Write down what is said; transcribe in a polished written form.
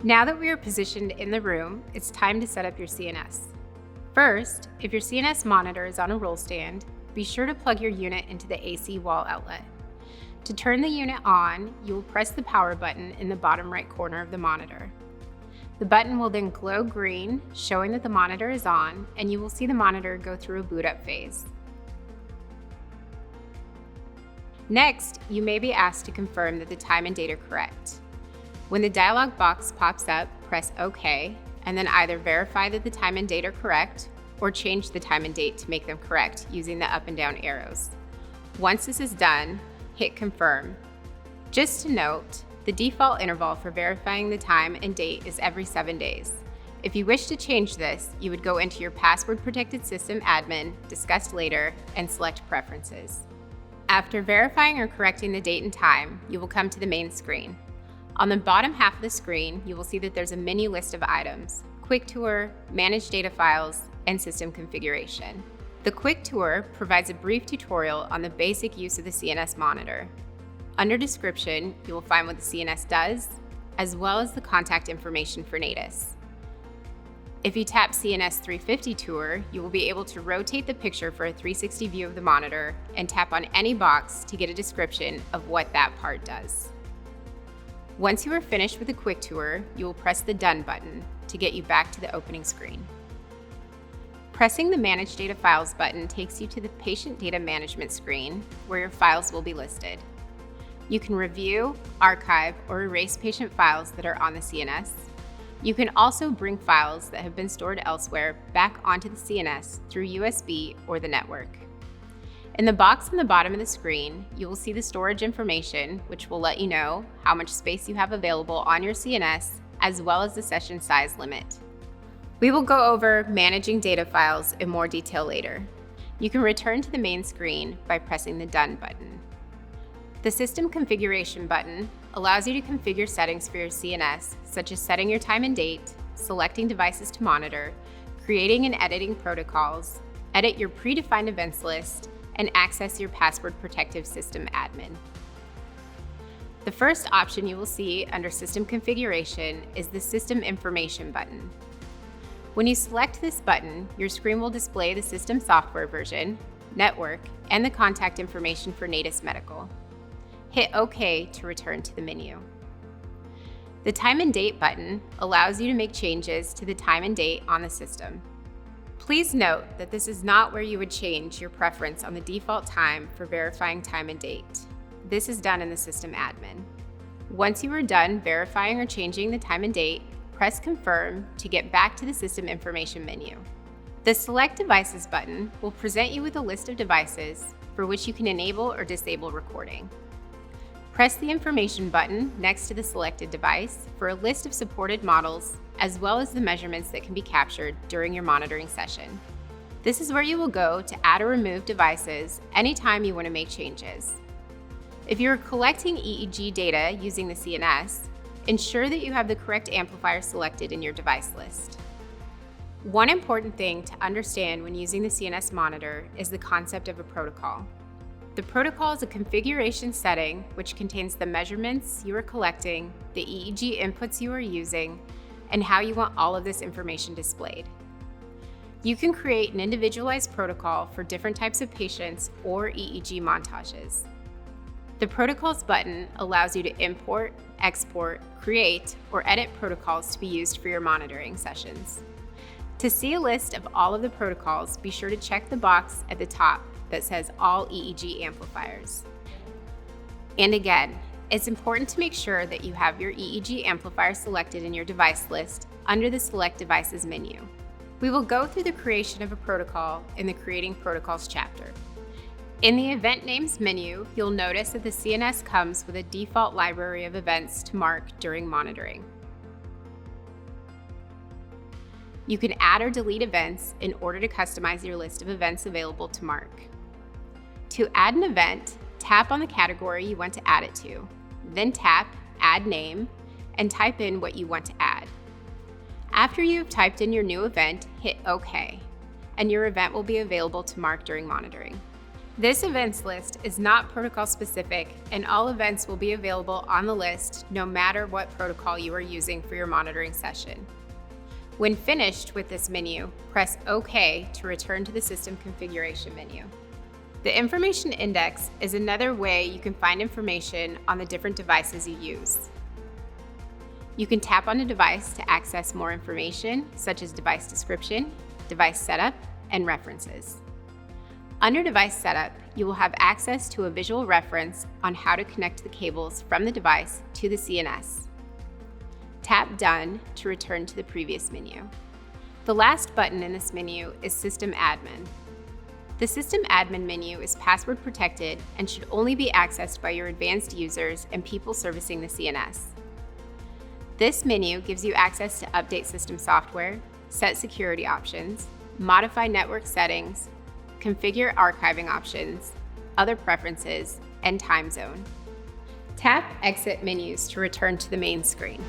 Now that we are positioned in the room, it's time to set up your CNS. First, if your CNS monitor is on a roll stand, be sure to plug your unit into the AC wall outlet. To turn the unit on, you will press the power button in the bottom right corner of the monitor. The button will then glow green, showing that the monitor is on, and you will see the monitor go through a boot up phase. Next, you may be asked to confirm that the time and date are correct. When the dialog box pops up, press OK, and then either verify that the time and date are correct, or change the time and date to make them correct using the up and down arrows. Once this is done, hit confirm. Just to note, the default interval for verifying the time and date is every 7 days. If you wish to change this, you would go into your password protected system admin, discussed later, and select preferences. After verifying or correcting the date and time, you will come to the main screen. On the bottom half of the screen, you will see that there's a menu list of items: Quick Tour, Manage Data Files, and System Configuration. The Quick Tour provides a brief tutorial on the basic use of the CNS monitor. Under Description, you will find what the CNS does, as well as the contact information for Natus. If you tap CNS 350 Tour, you will be able to rotate the picture for a 360 view of the monitor and tap on any box to get a description of what that part does. Once you are finished with the Quick Tour, you will press the Done button to get you back to the opening screen. Pressing the Manage Data Files button takes you to the Patient Data Management screen, where your files will be listed. You can review, archive, or erase patient files that are on the CNS. You can also bring files that have been stored elsewhere back onto the CNS through USB or the network. In the box on the bottom of the screen, you will see the storage information, which will let you know how much space you have available on your CNS, as well as the session size limit. We will go over managing data files in more detail later. You can return to the main screen by pressing the Done button. The System Configuration button allows you to configure settings for your CNS, such as setting your time and date, selecting devices to monitor, creating and editing protocols, edit your predefined events list, and access your password protective system admin. The first option you will see under System Configuration is the System Information button. When you select this button, your screen will display the system software version, network, and the contact information for Natus Medical. Hit OK to return to the menu. The Time and Date button allows you to make changes to the time and date on the system. Please note that this is not where you would change your preference on the default time for verifying time and date. This is done in the system admin. Once you are done verifying or changing the time and date, press Confirm to get back to the System Information menu. The Select Devices button will present you with a list of devices for which you can enable or disable recording. Press the Information button next to the selected device for a list of supported models, as well as the measurements that can be captured during your monitoring session. This is where you will go to add or remove devices anytime you want to make changes. If you are collecting EEG data using the CNS, ensure that you have the correct amplifier selected in your device list. One important thing to understand when using the CNS monitor is the concept of a protocol. The protocol is a configuration setting which contains the measurements you are collecting, the EEG inputs you are using, and how you want all of this information displayed. You can create an individualized protocol for different types of patients or EEG montages. The Protocols button allows you to import, export, create, or edit protocols to be used for your monitoring sessions. To see a list of all of the protocols, be sure to check the box at the top that says All EEG Amplifiers. And again, it's important to make sure that you have your EEG amplifier selected in your device list under the Select Devices menu. We will go through the creation of a protocol in the Creating Protocols chapter. In the Event Names menu, you'll notice that the CNS comes with a default library of events to mark during monitoring. You can add or delete events in order to customize your list of events available to mark. To add an event, tap on the category you want to add it to, then tap Add Name and type in what you want to add. After you have typed in your new event, hit OK, and your event will be available to mark during monitoring. This events list is not protocol specific, and all events will be available on the list no matter what protocol you are using for your monitoring session. When finished with this menu, press OK to return to the system configuration menu. The information index is another way you can find information on the different devices you use. You can tap on a device to access more information, such as device description, device setup, and references. Under Device Setup, you will have access to a visual reference on how to connect the cables from the device to the CNS. Tap Done to return to the previous menu. The last button in this menu is System Admin. The System Admin menu is password protected and should only be accessed by your advanced users and people servicing the CNS. This menu gives you access to update system software, set security options, modify network settings, configure archiving options, other preferences, and time zone. Tap Exit menus to return to the main screen.